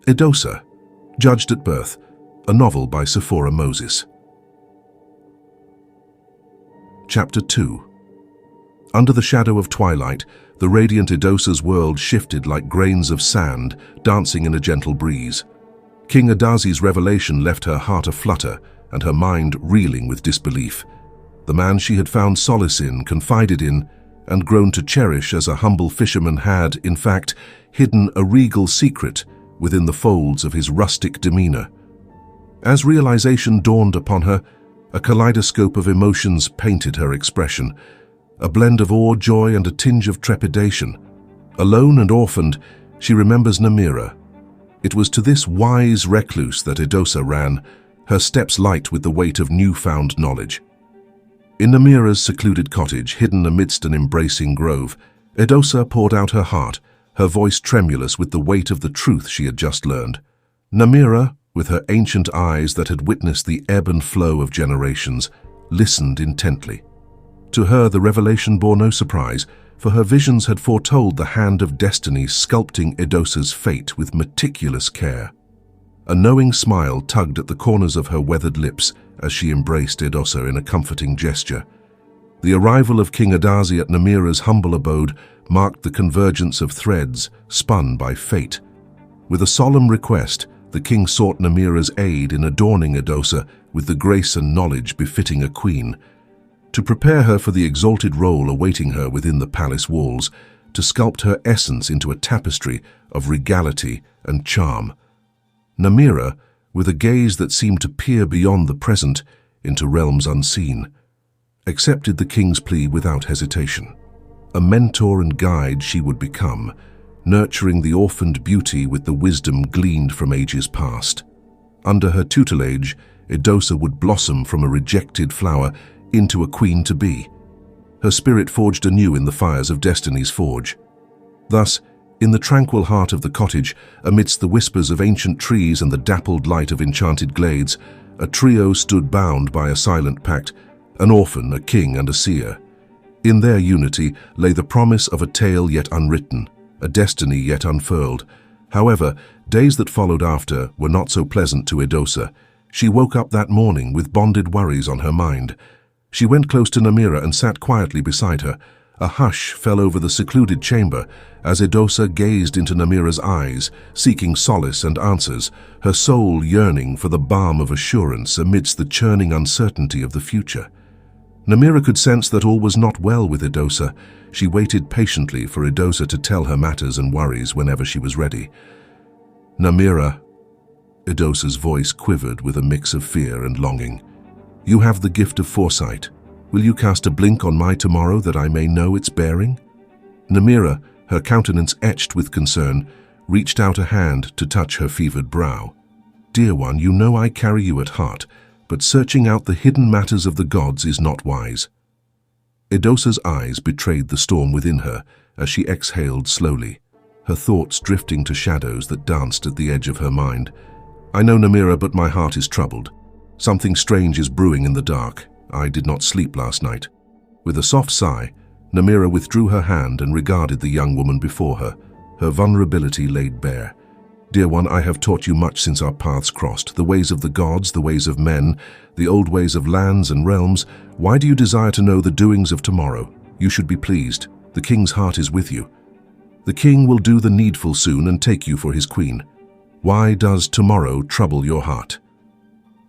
Edosa, Judged at Birth, a novel by Sephora Moses. Chapter 2. Under the shadow of twilight, the radiant Edosa's world shifted like grains of sand dancing in a gentle breeze. King Adazi's revelation left her heart aflutter and her mind reeling with disbelief. The man she had found solace in, confided in, and grown to cherish as a humble fisherman had, in fact, hidden a regal secret within the folds of his rustic demeanor. As realization dawned upon her, a kaleidoscope of emotions painted her expression, a blend of awe, joy, and a tinge of trepidation. Alone and orphaned, she remembers Namira. It was to this wise recluse that Edosa ran, her steps light with the weight of newfound knowledge. In Namira's secluded cottage, hidden amidst an embracing grove, Edosa poured out her heart, her voice tremulous with the weight of the truth she had just learned. Namira, with her ancient eyes that had witnessed the ebb and flow of generations, listened intently. To her, the revelation bore no surprise, for her visions had foretold the hand of destiny sculpting Edosa's fate with meticulous care. A knowing smile tugged at the corners of her weathered lips as she embraced Edosa in a comforting gesture. The arrival of King Adazi at Namira's humble abode marked the convergence of threads spun by fate. With a solemn request, the king sought Namira's aid in adorning Edosa with the grace and knowledge befitting a queen, to prepare her for the exalted role awaiting her within the palace walls, to sculpt her essence into a tapestry of regality and charm. Namira, with a gaze that seemed to peer beyond the present into realms unseen, accepted the king's plea without hesitation. A mentor and guide she would become, nurturing the orphaned beauty with the wisdom gleaned from ages past. Under her tutelage, Edosa would blossom from a rejected flower into a queen-to-be. Her spirit forged anew in the fires of destiny's forge. Thus, in the tranquil heart of the cottage, amidst the whispers of ancient trees and the dappled light of enchanted glades, a trio stood bound by a silent pact, an orphan, a king, and a seer. In their unity lay the promise of a tale yet unwritten, a destiny yet unfurled. However, days that followed after were not so pleasant to Edosa. She woke up that morning with bonded worries on her mind. She went close to Namira and sat quietly beside her. A hush fell over the secluded chamber as Edosa gazed into Namira's eyes, seeking solace and answers, her soul yearning for the balm of assurance amidst the churning uncertainty of the future. Namira could sense that all was not well with Edosa. She waited patiently for Edosa to tell her matters and worries whenever she was ready. "Namira," Edosa's voice quivered with a mix of fear and longing. "You have the gift of foresight. Will you cast a blink on my tomorrow that I may know its bearing?" Namira, her countenance etched with concern, reached out a hand to touch her fevered brow. "Dear one, you know I carry you at heart, but searching out the hidden matters of the gods is not wise." Edosa's eyes betrayed the storm within her as she exhaled slowly, her thoughts drifting to shadows that danced at the edge of her mind. "I know, Namira, but my heart is troubled. Something strange is brewing in the dark. I did not sleep last night." With a soft sigh, Namira withdrew her hand and regarded the young woman before her, her vulnerability laid bare. "Dear one, I have taught you much since our paths crossed, the ways of the gods, the ways of men, the old ways of lands and realms. Why do you desire to know the doings of tomorrow? You should be pleased. The king's heart is with you. The king will do the needful soon and take you for his queen. Why does tomorrow trouble your heart?"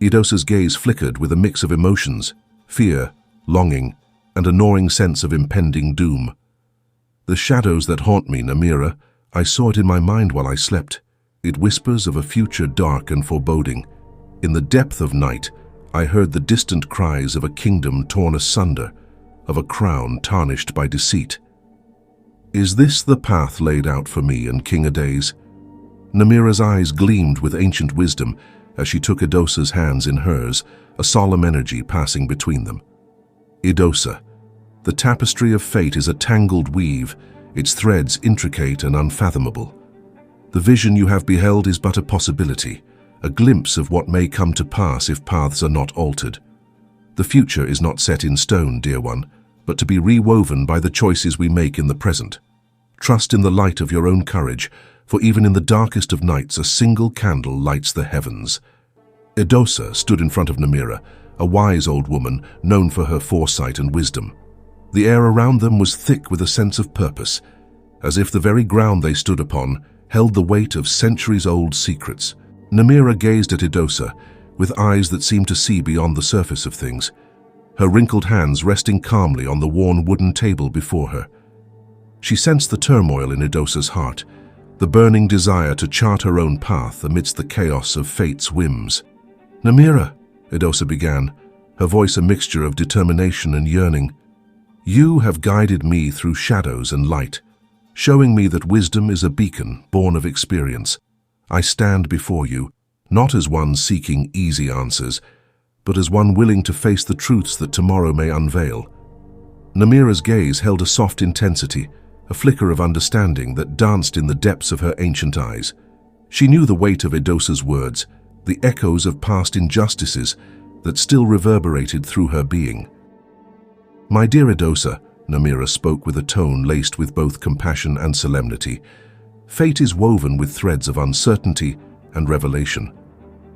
Edosa's gaze flickered with a mix of emotions, fear, longing, and a gnawing sense of impending doom. "The shadows that haunt me, Namira, I saw it in my mind while I slept. It whispers of a future dark and foreboding. In the depth of night, I heard the distant cries of a kingdom torn asunder, of a crown tarnished by deceit. Is this the path laid out for me and King Adaze?" Namira's eyes gleamed with ancient wisdom as she took Edosa's hands in hers, a solemn energy passing between them. "Edosa, the tapestry of fate is a tangled weave, its threads intricate and unfathomable. The vision you have beheld is but a possibility, a glimpse of what may come to pass if paths are not altered. The future is not set in stone, dear one, but to be rewoven by the choices we make in the present. Trust in the light of your own courage, for even in the darkest of nights a single candle lights the heavens. Edosa stood in front of Namira, a wise old woman known for her foresight and wisdom. The air around them was thick with a sense of purpose, as if the very ground they stood upon held the weight of centuries-old secrets. Namira gazed at Edosa with eyes that seemed to see beyond the surface of things, her wrinkled hands resting calmly on the worn wooden table before her. She sensed the turmoil in Edosa's heart, the burning desire to chart her own path amidst the chaos of fate's whims. "Namira," Edosa began, her voice a mixture of determination and yearning, "you have guided me through shadows and light, showing me that wisdom is a beacon born of experience. I stand before you, not as one seeking easy answers, but as one willing to face the truths that tomorrow may unveil." Namira's gaze held a soft intensity, a flicker of understanding that danced in the depths of her ancient eyes. She knew the weight of Edosa's words, the echoes of past injustices that still reverberated through her being. "My dear Edosa," Namira spoke with a tone laced with both compassion and solemnity, "fate is woven with threads of uncertainty and revelation.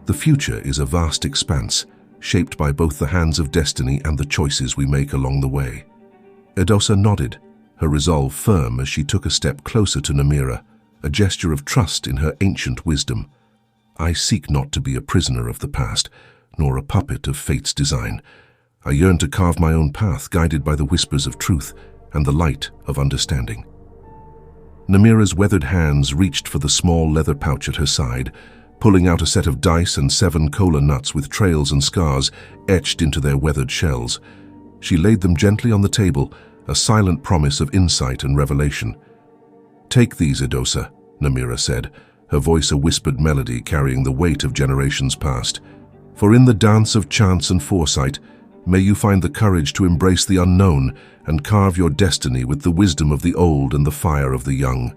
The future is a vast expanse, shaped by both the hands of destiny and the choices we make along the way." Edosa nodded, her resolve firm as she took a step closer to Namira, a gesture of trust in her ancient wisdom. "I seek not to be a prisoner of the past, nor a puppet of fate's design. I yearn to carve my own path, guided by the whispers of truth and the light of understanding." Namira's weathered hands reached for the small leather pouch at her side, pulling out a set of dice and 7 kola nuts with trails and scars etched into their weathered shells. She laid them gently on the table, a silent promise of insight and revelation. "Take these, Edosa," Namira said, her voice a whispered melody carrying the weight of generations past. "For in the dance of chance and foresight, may you find the courage to embrace the unknown and carve your destiny with the wisdom of the old and the fire of the young."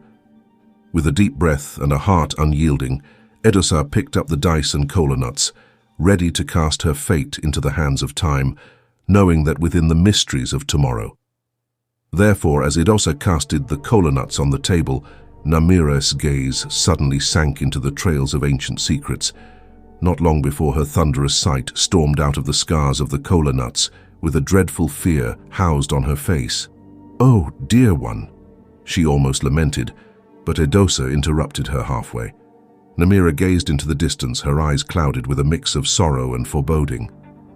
With a deep breath and a heart unyielding, Edosa picked up the dice and kola nuts, ready to cast her fate into the hands of time, knowing that within the mysteries of tomorrow. Therefore, as Edosa casted the kola nuts on the table, Namira's gaze suddenly sank into the trails of ancient secrets. Not long before her thunderous sight stormed out of the scars of the kola nuts, with a dreadful fear housed on her face. "Oh, dear one," she almost lamented, but Edosa interrupted her halfway. Namira gazed into the distance, her eyes clouded with a mix of sorrow and foreboding.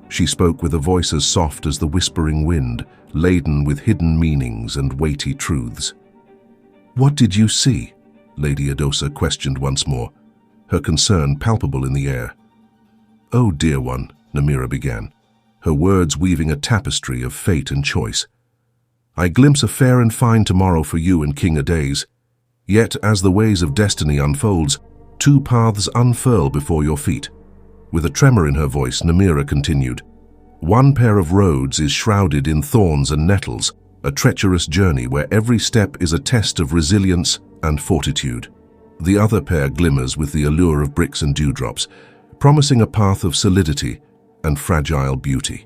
She spoke with a voice as soft as the whispering wind, laden with hidden meanings and weighty truths. "What did you see?" Lady Edosa questioned once more, her concern palpable in the air. "Oh, dear one," Namira began, her words weaving a tapestry of fate and choice. "I glimpse a fair and fine tomorrow for you and King Adaze. Yet, as the ways of destiny unfolds, 2 paths unfurl before your feet." With a tremor in her voice, Namira continued, "One pair of roads is shrouded in thorns and nettles, a treacherous journey where every step is a test of resilience and fortitude. The other pair glimmers with the allure of bricks and dewdrops, promising a path of solidity and fragile beauty."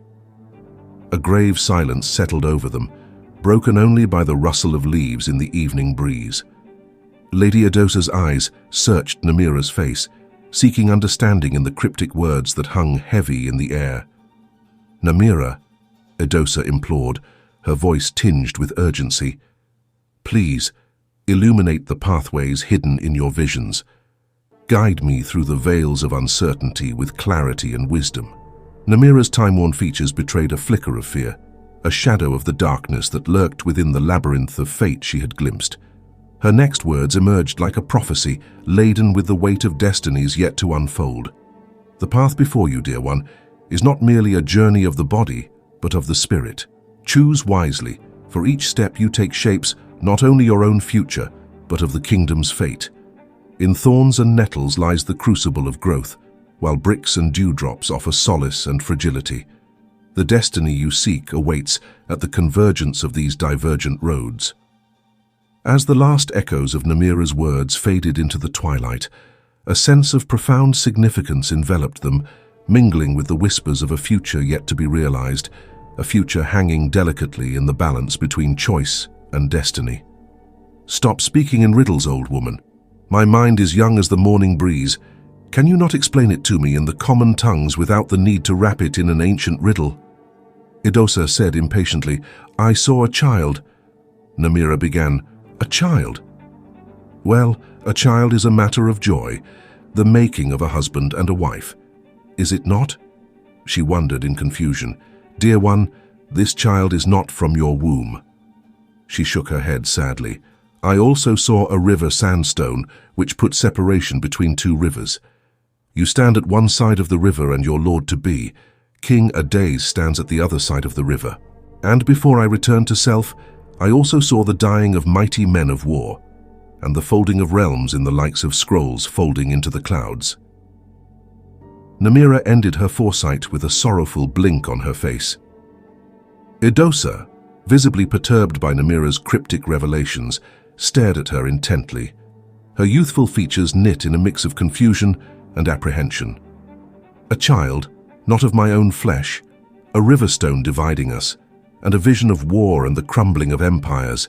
A grave silence settled over them, broken only by the rustle of leaves in the evening breeze. Lady Edosa's eyes searched Namira's face, seeking understanding in the cryptic words that hung heavy in the air. "Namira," Edosa implored, her voice tinged with urgency, "please, illuminate the pathways hidden in your visions. Guide me through the veils of uncertainty with clarity and wisdom." Namira's time-worn features betrayed a flicker of fear, a shadow of the darkness that lurked within the labyrinth of fate she had glimpsed. Her next words emerged like a prophecy, laden with the weight of destinies yet to unfold. "The path before you, dear one, is not merely a journey of the body, but of the spirit. Choose wisely, for each step you take shapes not only your own future, but of the kingdom's fate. In thorns and nettles lies the crucible of growth, while bricks and dewdrops offer solace and fragility. The destiny you seek awaits at the convergence of these divergent roads." As the last echoes of Namira's words faded into the twilight, a sense of profound significance enveloped them, mingling with the whispers of a future yet to be realized, a future hanging delicately in the balance between choice and destiny. "Stop speaking in riddles, old woman," My mind is young as the morning breeze. Can you not explain it to me in the common tongues without the need to wrap it in an ancient riddle? Edosa said impatiently, I saw a child. Namira began, A child? Well, a child is a matter of joy, the making of a husband and a wife. Is it not? She wondered in confusion. Dear one, this child is not from your womb. She shook her head sadly. I also saw a river sandstone, which put separation between two rivers. You stand at one side of the river and your lord-to-be. King Ades stands at the other side of the river. And before I returned to self, I also saw the dying of mighty men of war, and the folding of realms in the likes of scrolls folding into the clouds. Namira ended her foresight with a sorrowful blink on her face. Edosa, visibly perturbed by Namira's cryptic revelations, stared at her intently. Her youthful features knit in a mix of confusion and apprehension. A child, not of my own flesh, a river stone dividing us, and a vision of war and the crumbling of empires.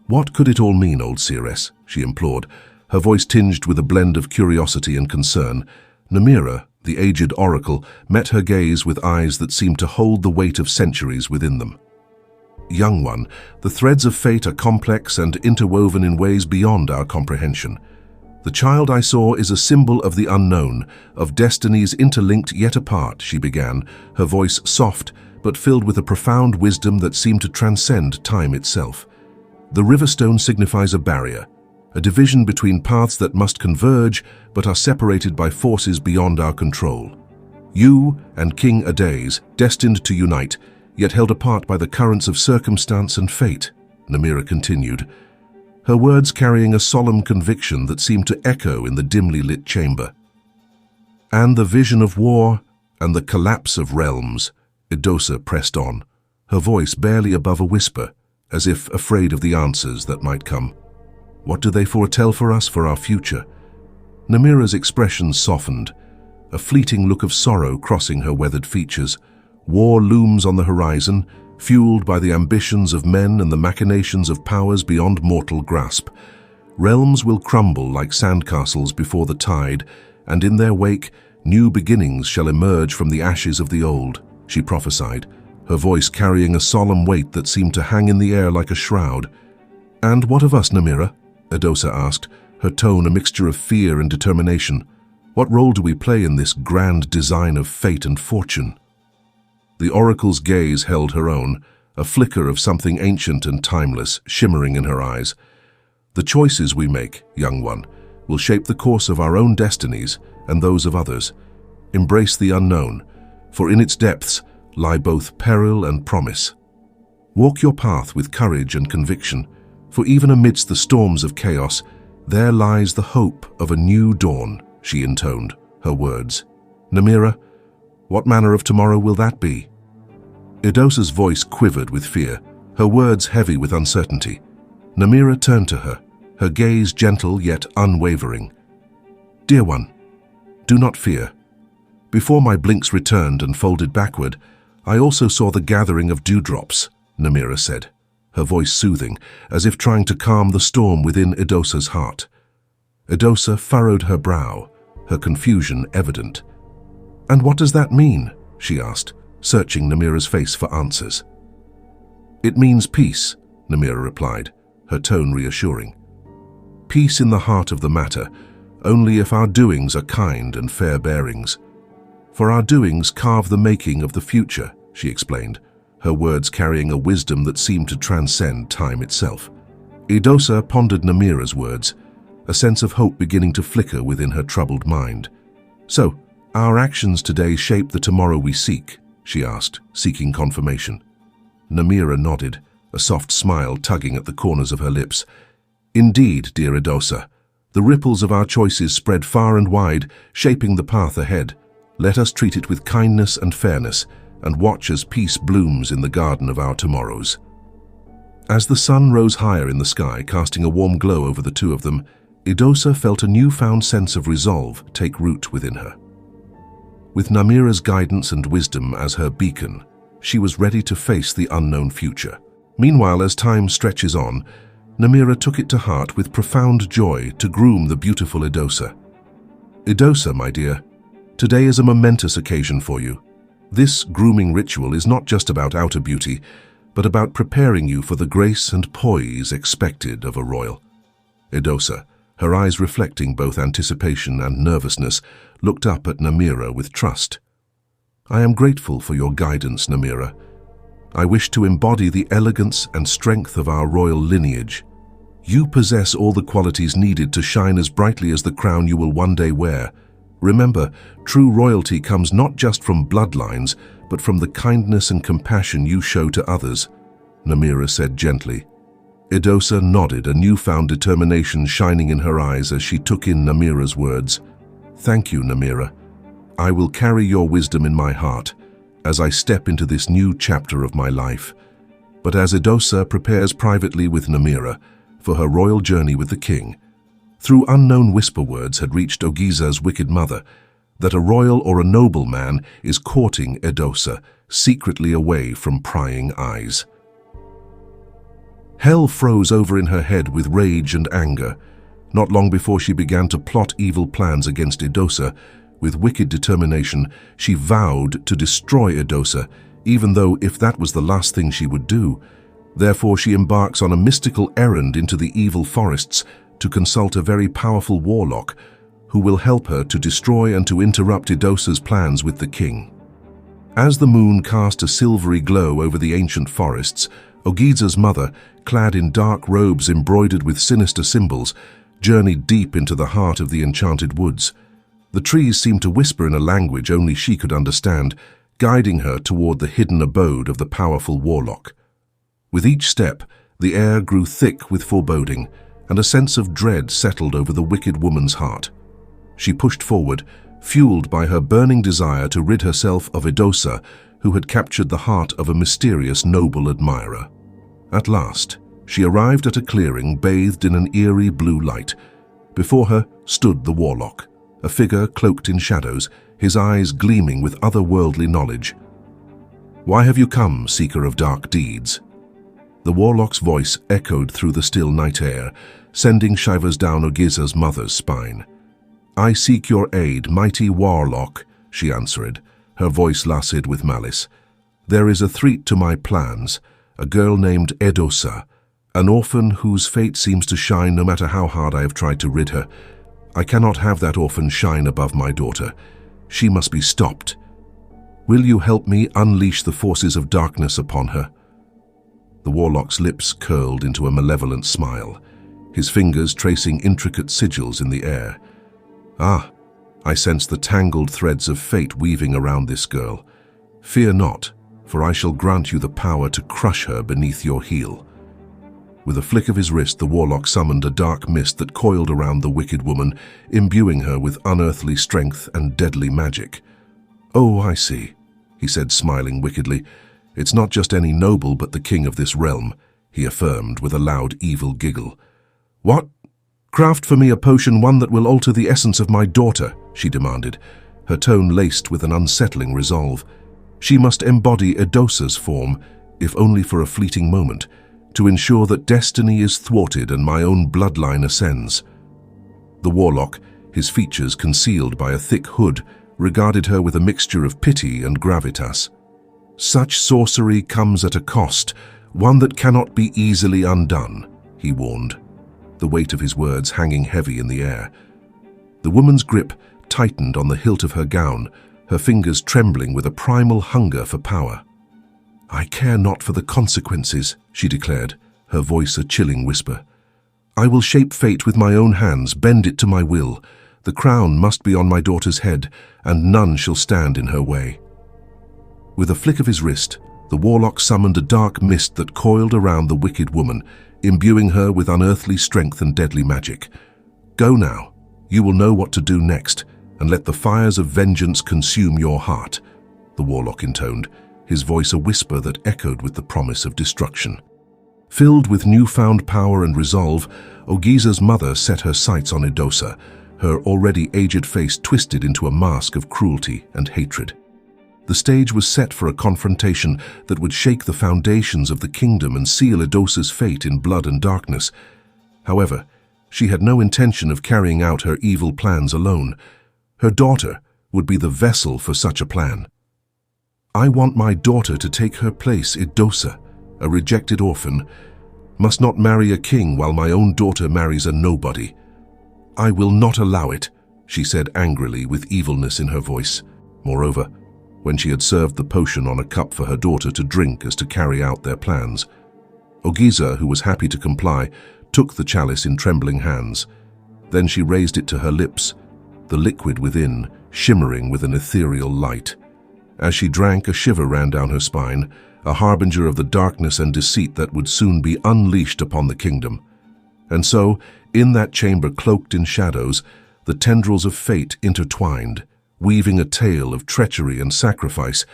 What could it all mean, old seeress? She implored, her voice tinged with a blend of curiosity and concern. Namira, the aged oracle, met her gaze with eyes that seemed to hold the weight of centuries within them. Young one, the threads of fate are complex and interwoven in ways beyond our comprehension. The child I saw is a symbol of the unknown, of destinies interlinked yet apart, she began, her voice soft but filled with a profound wisdom that seemed to transcend time itself. The riverstone signifies a barrier, a division between paths that must converge but are separated by forces beyond our control. You and King Ades, destined to unite, yet held apart by the currents of circumstance and fate, Namira continued, her words carrying a solemn conviction that seemed to echo in the dimly lit chamber. And the vision of war and the collapse of realms, Edosa pressed on, her voice barely above a whisper, as if afraid of the answers that might come. What do they foretell for us for our future? Namira's expression softened, a fleeting look of sorrow crossing her weathered features. War looms on the horizon, fueled by the ambitions of men and the machinations of powers beyond mortal grasp. Realms will crumble like sandcastles before the tide, and in their wake, new beginnings shall emerge from the ashes of the old, she prophesied, her voice carrying a solemn weight that seemed to hang in the air like a shroud. And what of us, Namira? Edosa asked, her tone a mixture of fear and determination. What role do we play in this grand design of fate and fortune? The oracle's gaze held her own, a flicker of something ancient and timeless shimmering in her eyes. The choices we make, young one, will shape the course of our own destinies and those of others. Embrace the unknown, for in its depths lie both peril and promise. Walk your path with courage and conviction, for even amidst the storms of chaos, there lies the hope of a new dawn, she intoned, her words. Namira, what manner of tomorrow will that be? Edosa's voice quivered with fear, her words heavy with uncertainty. Namira turned to her, her gaze gentle yet unwavering. Dear one, do not fear. Before my blinks returned and folded backward, I also saw the gathering of dewdrops, Namira said, her voice soothing, as if trying to calm the storm within Edosa's heart. Edosa furrowed her brow, her confusion evident. And what does that mean? She asked, searching Namira's face for answers. It means peace, Namira replied, her tone reassuring. Peace in the heart of the matter, only if our doings are kind and fair bearings. For our doings carve the making of the future, she explained, her words carrying a wisdom that seemed to transcend time itself. Edosa pondered Namira's words, a sense of hope beginning to flicker within her troubled mind. So, our actions today shape the tomorrow we seek, she asked, seeking confirmation. Namira nodded, a soft smile tugging at the corners of her lips. Indeed, dear Edosa, the ripples of our choices spread far and wide, shaping the path ahead. Let us treat it with kindness and fairness, and watch as peace blooms in the garden of our tomorrows. As the sun rose higher in the sky, casting a warm glow over the two of them, Edosa felt a newfound sense of resolve take root within her. With Namira's guidance and wisdom as her beacon, she was ready to face the unknown future. Meanwhile, as time stretches on, Namira took it to heart with profound joy to groom the beautiful Edosa. Edosa, my dear, today is a momentous occasion for you. This grooming ritual is not just about outer beauty, but about preparing you for the grace and poise expected of a royal. Edosa, her eyes reflecting both anticipation and nervousness, looked up at Namira with trust. I am grateful for your guidance, Namira. I wish to embody the elegance and strength of our royal lineage. You possess all the qualities needed to shine as brightly as the crown you will one day wear. Remember, true royalty comes not just from bloodlines, but from the kindness and compassion you show to others, Namira said gently. Edosa nodded, a newfound determination shining in her eyes as she took in Namira's words. Thank you, Namira. I will carry your wisdom in my heart as I step into this new chapter of my life. But as Edosa prepares privately with Namira for her royal journey with the king, through unknown whisper words had reached Ogiza's wicked mother that a royal or a noble man is courting Edosa, secretly away from prying eyes. Hell froze over in her head with rage and anger. Not long before she began to plot evil plans against Edosa, with wicked determination, she vowed to destroy Edosa, even though if that was the last thing she would do. Therefore she embarks on a mystical errand into the evil forests to consult a very powerful warlock who will help her to destroy and to interrupt Edosa's plans with the king. As the moon cast a silvery glow over the ancient forests, Ogiza's mother, clad in dark robes embroidered with sinister symbols, journeyed deep into the heart of the enchanted woods. The trees seemed to whisper in a language only she could understand, guiding her toward the hidden abode of the powerful warlock. With each step, the air grew thick with foreboding, and a sense of dread settled over the wicked woman's heart. She pushed forward, fueled by her burning desire to rid herself of Edosa, who had captured the heart of a mysterious noble admirer. At last, she arrived at a clearing bathed in an eerie blue light. Before her stood the warlock, a figure cloaked in shadows, his eyes gleaming with otherworldly knowledge. "Why have you come, seeker of dark deeds?" The warlock's voice echoed through the still night air, sending shivers down Ogiza's mother's spine. "I seek your aid, mighty warlock," she answered, her voice laced with malice. "There is a threat to my plans, a girl named Edosa, an orphan whose fate seems to shine no matter how hard I have tried to rid her. I cannot have that orphan shine above my daughter. She must be stopped. Will you help me unleash the forces of darkness upon her?" The warlock's lips curled into a malevolent smile, his fingers tracing intricate sigils in the air. "Ah, I sense the tangled threads of fate weaving around this girl. Fear not, for I shall grant you the power to crush her beneath your heel." With a flick of his wrist, the warlock summoned a dark mist that coiled around the wicked woman, imbuing her with unearthly strength and deadly magic. "Oh, I see," he said, smiling wickedly. "It's not just any noble but the king of this realm," he affirmed with a loud, evil giggle. "What? Craft for me a potion, one that will alter the essence of my daughter," she demanded, her tone laced with an unsettling resolve. She must embody Edosa's form, if only for a fleeting moment, to ensure that destiny is thwarted and my own bloodline ascends. The warlock, his features concealed by a thick hood, regarded her with a mixture of pity and gravitas. "Such sorcery comes at a cost, one that cannot be easily undone," he warned, the weight of his words hanging heavy in the air. The woman's grip tightened on the hilt of her gown, her fingers trembling with a primal hunger for power. "I care not for the consequences," she declared, her voice a chilling whisper. "I will shape fate with my own hands, bend it to my will. The crown must be on my daughter's head, and none shall stand in her way." With a flick of his wrist, the warlock summoned a dark mist that coiled around the wicked woman, imbuing her with unearthly strength and deadly magic. "Go now. You will know what to do next, and let the fires of vengeance consume your heart," the warlock intoned, his voice a whisper that echoed with the promise of destruction. Filled with newfound power and resolve, Ogiza's mother set her sights on Edosa, her already aged face twisted into a mask of cruelty and hatred. The stage was set for a confrontation that would shake the foundations of the kingdom and seal Edosa's fate in blood and darkness. However, she had no intention of carrying out her evil plans alone. Her daughter would be the vessel for such a plan. "I want my daughter to take her place, Edosa, a rejected orphan, must not marry a king while my own daughter marries a nobody. I will not allow it," she said angrily with evilness in her voice. Moreover, when she had served the potion on a cup for her daughter to drink as to carry out their plans, Ogiza, who was happy to comply, took the chalice in trembling hands. Then she raised it to her lips, the liquid within shimmering with an ethereal light. As she drank, a shiver ran down her spine, a harbinger of the darkness and deceit that would soon be unleashed upon the kingdom. And so, in that chamber cloaked in shadows, the tendrils of fate intertwined, weaving a tale of treachery and sacrifice,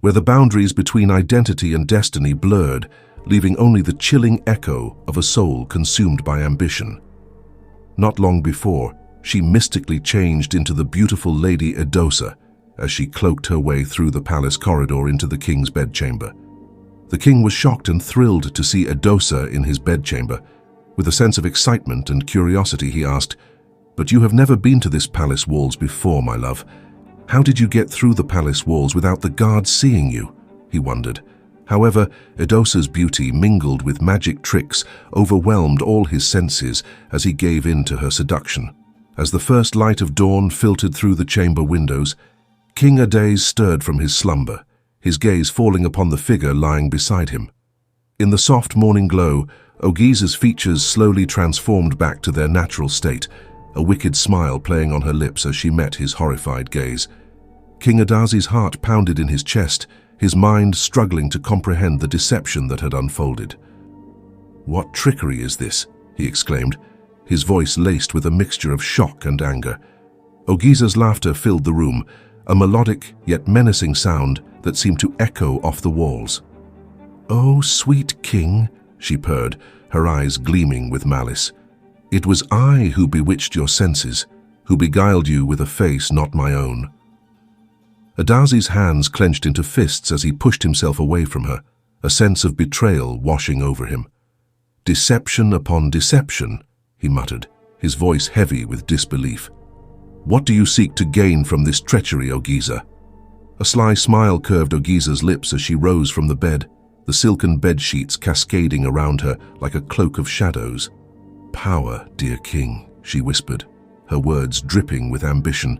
where the boundaries between identity and destiny blurred, leaving only the chilling echo of a soul consumed by ambition. Not long before, she mystically changed into the beautiful Lady Edosa as she cloaked her way through the palace corridor into the king's bedchamber. The king was shocked and thrilled to see Edosa in his bedchamber. With a sense of excitement and curiosity, he asked, "But you have never been to this palace walls before, my love. How did you get through the palace walls without the guards seeing you?" he wondered. However, Edosa's beauty, mingled with magic tricks, overwhelmed all his senses as he gave in to her seduction. As the first light of dawn filtered through the chamber windows, King Ades stirred from his slumber, his gaze falling upon the figure lying beside him. In the soft morning glow, Ogiza's features slowly transformed back to their natural state, a wicked smile playing on her lips as she met his horrified gaze. King Adazi's heart pounded in his chest, his mind struggling to comprehend the deception that had unfolded. "What trickery is this?" he exclaimed, his voice laced with a mixture of shock and anger. Ogiza's laughter filled the room, a melodic yet menacing sound that seemed to echo off the walls. "Oh, sweet king," she purred, her eyes gleaming with malice. "It was I who bewitched your senses, who beguiled you with a face not my own." Adazi's hands clenched into fists as he pushed himself away from her, a sense of betrayal washing over him. "Deception upon deception," he muttered, his voice heavy with disbelief. "What do you seek to gain from this treachery, Ogiza?" A sly smile curved Ogiza's lips as she rose from the bed, the silken bedsheets cascading around her like a cloak of shadows. "Power, dear king," she whispered, her words dripping with ambition.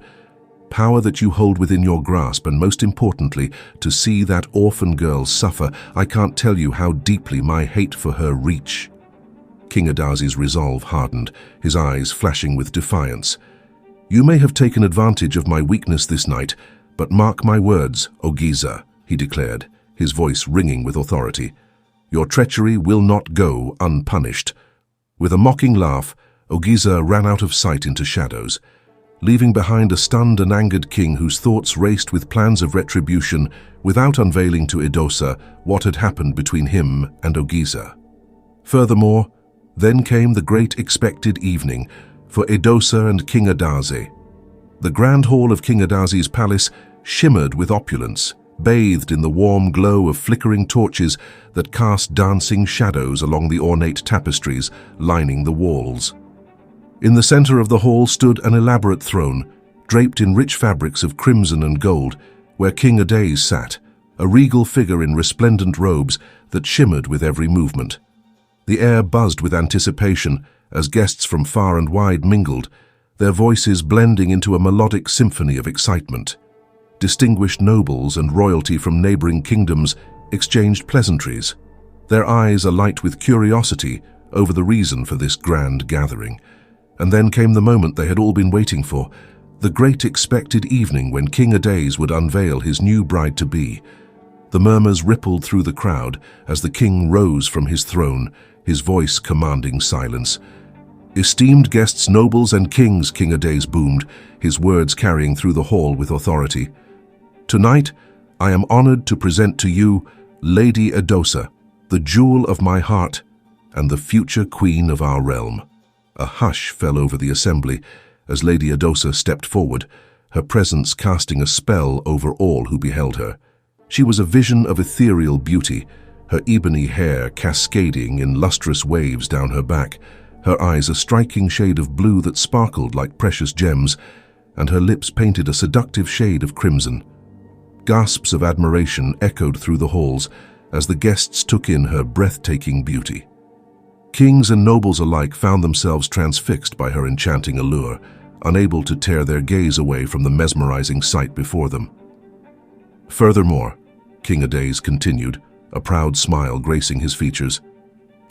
"Power that you hold within your grasp, and most importantly, to see that orphan girl suffer. I can't tell you how deeply my hate for her reach." King Adazi's resolve hardened, his eyes flashing with defiance. "You may have taken advantage of my weakness this night, but mark my words, Ogiza," he declared, his voice ringing with authority. "Your treachery will not go unpunished." With a mocking laugh, Ogiza ran out of sight into shadows, leaving behind a stunned and angered king whose thoughts raced with plans of retribution without unveiling to Edosa what had happened between him and Ogiza. Furthermore, then came the great expected evening for Edosa and King Adazi. The grand hall of King Adazi's palace shimmered with opulence, bathed in the warm glow of flickering torches that cast dancing shadows along the ornate tapestries lining the walls. In the center of the hall stood an elaborate throne, draped in rich fabrics of crimson and gold, where King Ades sat, a regal figure in resplendent robes that shimmered with every movement. The air buzzed with anticipation as guests from far and wide mingled, their voices blending into a melodic symphony of excitement. Distinguished nobles and royalty from neighboring kingdoms exchanged pleasantries, their eyes alight with curiosity over the reason for this grand gathering. And then came the moment they had all been waiting for, the great expected evening when King Ades would unveil his new bride-to-be. The murmurs rippled through the crowd as the king rose from his throne, his voice commanding silence. "Esteemed guests, nobles and kings," King Ades boomed, his words carrying through the hall with authority. "Tonight, I am honored to present to you Lady Edosa, the jewel of my heart and the future queen of our realm." A hush fell over the assembly as Lady Edosa stepped forward, her presence casting a spell over all who beheld her. She was a vision of ethereal beauty, her ebony hair cascading in lustrous waves down her back, her eyes a striking shade of blue that sparkled like precious gems, and her lips painted a seductive shade of crimson. Gasps of admiration echoed through the halls as the guests took in her breathtaking beauty. Kings and nobles alike found themselves transfixed by her enchanting allure, unable to tear their gaze away from the mesmerizing sight before them. Furthermore, King Edosa continued, a proud smile gracing his features,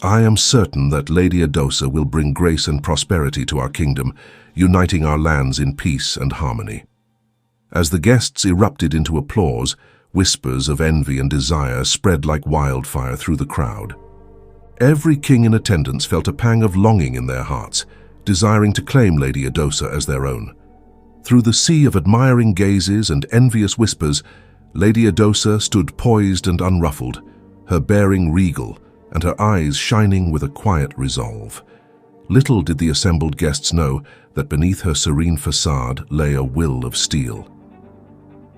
I am certain that Lady Edosa will bring grace and prosperity to our kingdom, uniting our lands in peace and harmony. As the guests erupted into applause, whispers of envy and desire spread like wildfire through the crowd. Every king in attendance felt a pang of longing in their hearts, desiring to claim Lady Edosa as their own. Through the sea of admiring gazes and envious whispers, Lady Edosa stood poised and unruffled, her bearing regal, and her eyes shining with a quiet resolve. Little did the assembled guests know that beneath her serene facade lay a will of steel.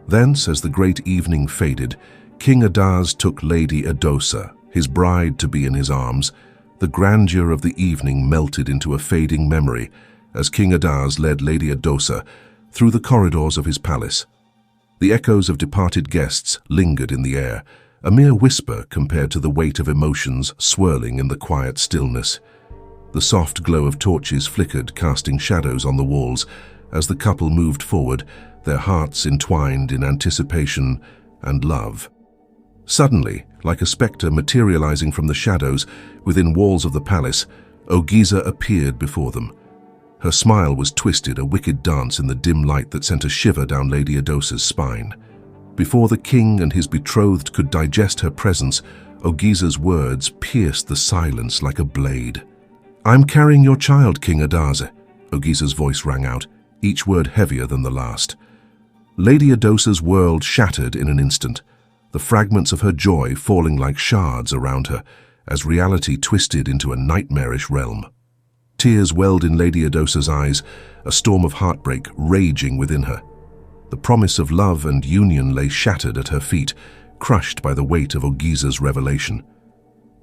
Thence, as the great evening faded, King Edosa took Lady Edosa, his bride to be in his arms. The grandeur of the evening melted into a fading memory as King Edosa led Lady Edosa through the corridors of his palace. The echoes of departed guests lingered in the air, a mere whisper compared to the weight of emotions swirling in the quiet stillness. The soft glow of torches flickered, casting shadows on the walls as the couple moved forward, their hearts entwined in anticipation and love. Suddenly, like a spectre materializing from the shadows within walls of the palace, Edosa appeared before them. Her smile was twisted, a wicked dance in the dim light that sent a shiver down Lady Edosa's spine. Before the king and his betrothed could digest her presence, Edosa's words pierced the silence like a blade. I'm carrying your child, King Edosa, Edosa's voice rang out, each word heavier than the last. Lady Edosa's world shattered in an instant, the fragments of her joy falling like shards around her as reality twisted into a nightmarish realm. Tears welled in Lady Edosa's eyes, a storm of heartbreak raging within her. The promise of love and union lay shattered at her feet, crushed by the weight of Edosa's revelation.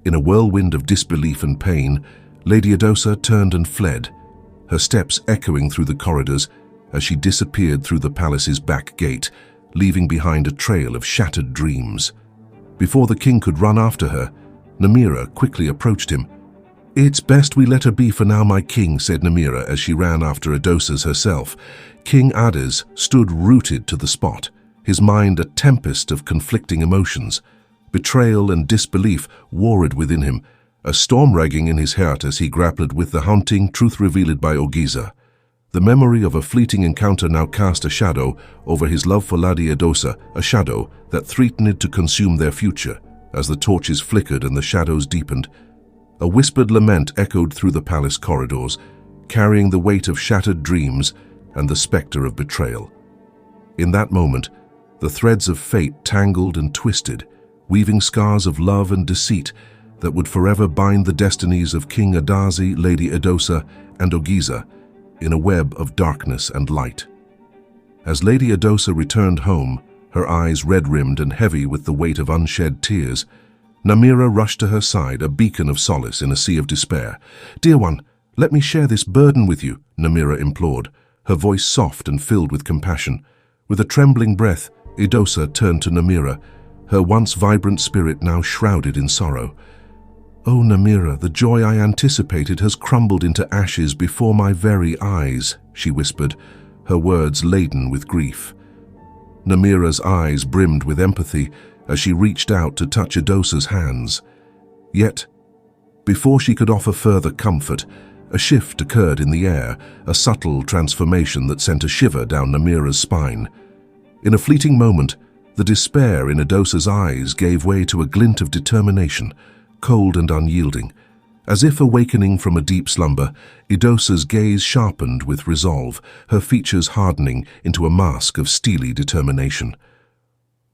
In a whirlwind of disbelief and pain, Lady Edosa turned and fled, her steps echoing through the corridors as she disappeared through the palace's back gate, leaving behind a trail of shattered dreams. Before the king could run after her, Namira quickly approached him. It's best we let her be for now, my king, said Namira as she ran after Edosa herself. King Edosa stood rooted to the spot, his mind a tempest of conflicting emotions. Betrayal and disbelief warred within him, a storm raging in his heart as he grappled with the haunting truth revealed by Edosa. The memory of a fleeting encounter now cast a shadow over his love for Lady Edosa, a shadow that threatened to consume their future as the torches flickered and the shadows deepened. A whispered lament echoed through the palace corridors, carrying the weight of shattered dreams and the specter of betrayal. In that moment, the threads of fate tangled and twisted, weaving scars of love and deceit that would forever bind the destinies of King Edosa, Lady Edosa, and Edosa in a web of darkness and light. As Lady Edosa returned home, her eyes red-rimmed and heavy with the weight of unshed tears, Namira rushed to her side, a beacon of solace in a sea of despair. Dear one, let me share this burden with you, Namira implored, her voice soft and filled with compassion. With a trembling breath, Edosa turned to Namira, her once vibrant spirit now shrouded in sorrow. Oh, Namira, the joy I anticipated has crumbled into ashes before my very eyes, she whispered, her words laden with grief. Namira's eyes brimmed with empathy as she reached out to touch Edosa's hands. Yet, before she could offer further comfort, a shift occurred in the air, a subtle transformation that sent a shiver down Namira's spine. In a fleeting moment, the despair in Edosa's eyes gave way to a glint of determination, cold and unyielding. As if awakening from a deep slumber, Edosa's gaze sharpened with resolve, her features hardening into a mask of steely determination.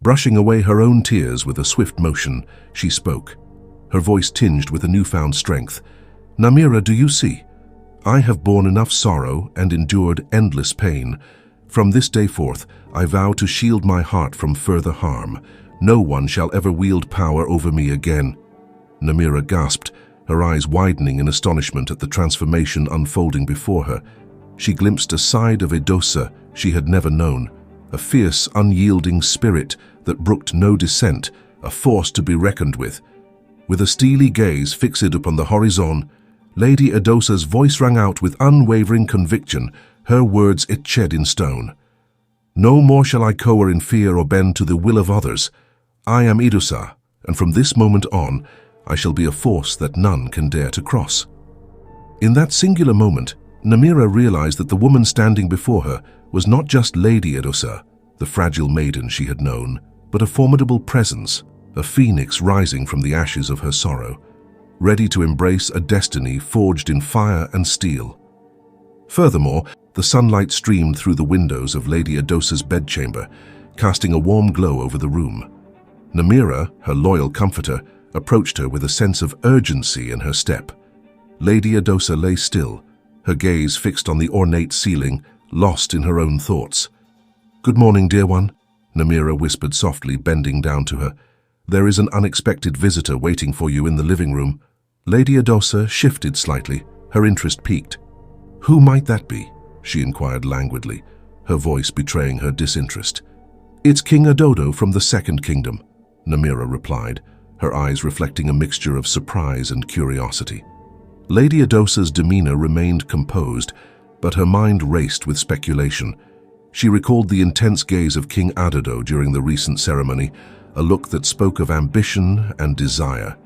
Brushing away her own tears with a swift motion, she spoke, her voice tinged with a newfound strength. Namira, do you see? I have borne enough sorrow and endured endless pain. From this day forth, I vow to shield my heart from further harm. No one shall ever wield power over me again." Namira gasped, her eyes widening in astonishment at the transformation unfolding before her. She glimpsed a side of Edosa she had never known, a fierce, unyielding spirit that brooked no dissent, a force to be reckoned with. With a steely gaze fixed upon the horizon, Lady Edosa's voice rang out with unwavering conviction, her words etched in stone. "No more shall I cower in fear or bend to the will of others. I am Edosa, and from this moment on, I shall be a force that none can dare to cross." In that singular moment, Namira realized that the woman standing before her was not just Lady Edosa, the fragile maiden she had known, but a formidable presence, a phoenix rising from the ashes of her sorrow, ready to embrace a destiny forged in fire and steel. Furthermore, the sunlight streamed through the windows of Lady Edosa's bedchamber, casting a warm glow over the room. Namira, her loyal comforter, approached her with a sense of urgency in her step. Lady Edosa lay still, her gaze fixed on the ornate ceiling, lost in her own thoughts. "Good morning, dear one," Namira whispered softly, bending down to her. "There is an unexpected visitor waiting for you in the living room." Lady Edosa shifted slightly, her interest piqued. "Who might that be?" she inquired languidly, her voice betraying her disinterest. "It's King Adodo from the Second Kingdom," Namira replied, her eyes reflecting a mixture of surprise and curiosity. Lady Edosa's demeanor remained composed, but her mind raced with speculation. She recalled the intense gaze of King Adodo during the recent ceremony, a look that spoke of ambition and desire.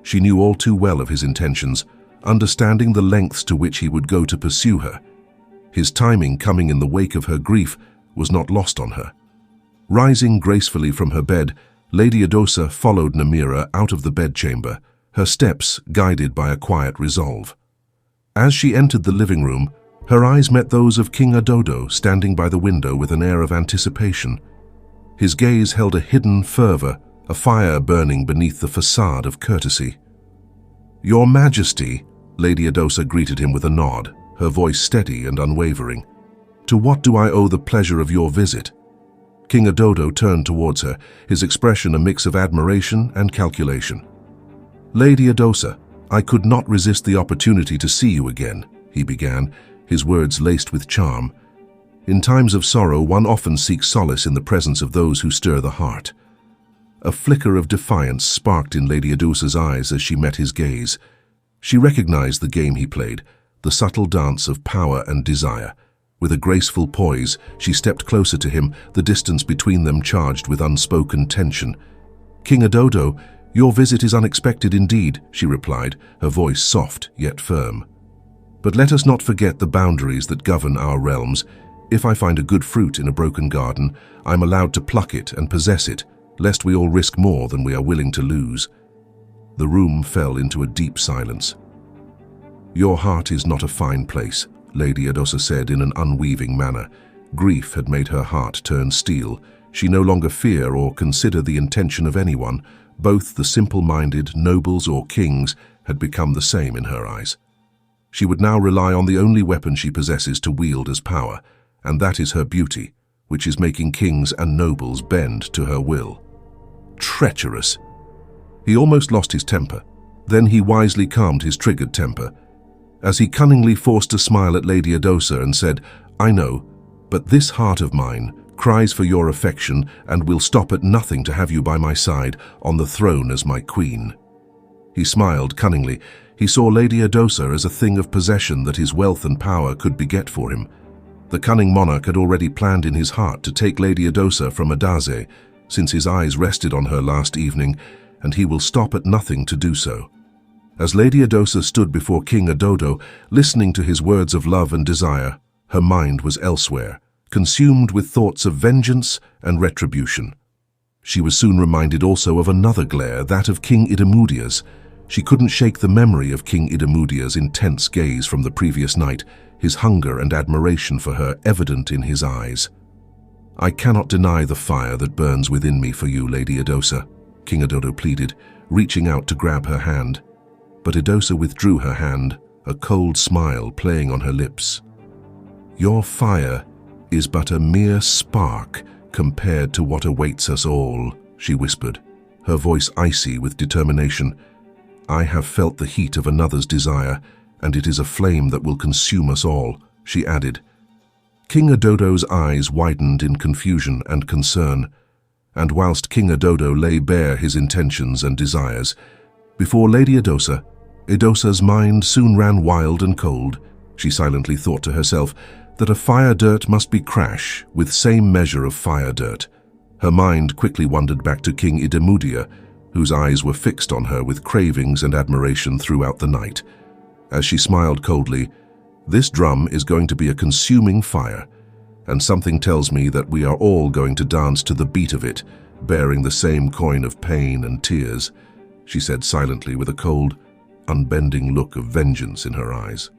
She knew all too well of his intentions, understanding the lengths to which he would go to pursue her. His timing, coming in the wake of her grief, was not lost on her. Rising gracefully from her bed, Lady Edosa followed Namira out of the bedchamber, her steps guided by a quiet resolve. As she entered the living room, her eyes met those of King Adodo standing by the window with an air of anticipation. His gaze held a hidden fervor, a fire burning beneath the facade of courtesy. "Your Majesty," Lady Edosa greeted him with a nod, her voice steady and unwavering. "To what do I owe the pleasure of your visit?" King Adodo turned towards her, his expression a mix of admiration and calculation. "Lady Edosa, I could not resist the opportunity to see you again," he began, his words laced with charm. "In times of sorrow, one often seeks solace in the presence of those who stir the heart." A flicker of defiance sparked in Lady Edosa's eyes as she met his gaze. She recognized the game he played, the subtle dance of power and desire. With a graceful poise, she stepped closer to him, the distance between them charged with unspoken tension. "King Adodo, your visit is unexpected indeed," she replied, her voice soft yet firm. "But let us not forget the boundaries that govern our realms. If I find a good fruit in a broken garden, I'm allowed to pluck it and possess it, lest we all risk more than we are willing to lose." The room fell into a deep silence. "Your heart is not a fine place," Lady Edosa said in an unweaving manner. Grief had made her heart turn steel. She no longer fear or consider the intention of anyone. Both the simple-minded, nobles or kings, had become the same in her eyes. She would now rely on the only weapon she possesses to wield as power, and that is her beauty, which is making kings and nobles bend to her will. Treacherous! He almost lost his temper. Then he wisely calmed his triggered temper, as he cunningly forced a smile at Lady Edosa and said, "I know, but this heart of mine cries for your affection and will stop at nothing to have you by my side on the throne as my queen." He smiled cunningly. He saw Lady Edosa as a thing of possession that his wealth and power could beget for him. The cunning monarch had already planned in his heart to take Lady Edosa from Adaze, since his eyes rested on her last evening, and he will stop at nothing to do so. As Lady Edosa stood before King Adodo, listening to his words of love and desire, her mind was elsewhere, consumed with thoughts of vengeance and retribution. She was soon reminded also of another glare, that of King Idamudia's. She couldn't shake the memory of King Idamudia's intense gaze from the previous night, his hunger and admiration for her evident in his eyes. "I cannot deny the fire that burns within me for you, Lady Edosa," King Adodo pleaded, reaching out to grab her hand. But Edosa withdrew her hand, a cold smile playing on her lips. "Your fire is but a mere spark compared to what awaits us all," she whispered, her voice icy with determination. "I have felt the heat of another's desire, and it is a flame that will consume us all," she added. King Adodo's eyes widened in confusion and concern, and whilst King Adodo lay bare his intentions and desires, before Lady Edosa, Edosa's mind soon ran wild and cold. She silently thought to herself that a fire dirt must be crash with same measure of fire dirt. Her mind quickly wandered back to King Idemudia, whose eyes were fixed on her with cravings and admiration throughout the night. As she smiled coldly, "This drum is going to be a consuming fire, and something tells me that we are all going to dance to the beat of it, bearing the same coin of pain and tears," she said silently with a cold, unbending look of vengeance in her eyes.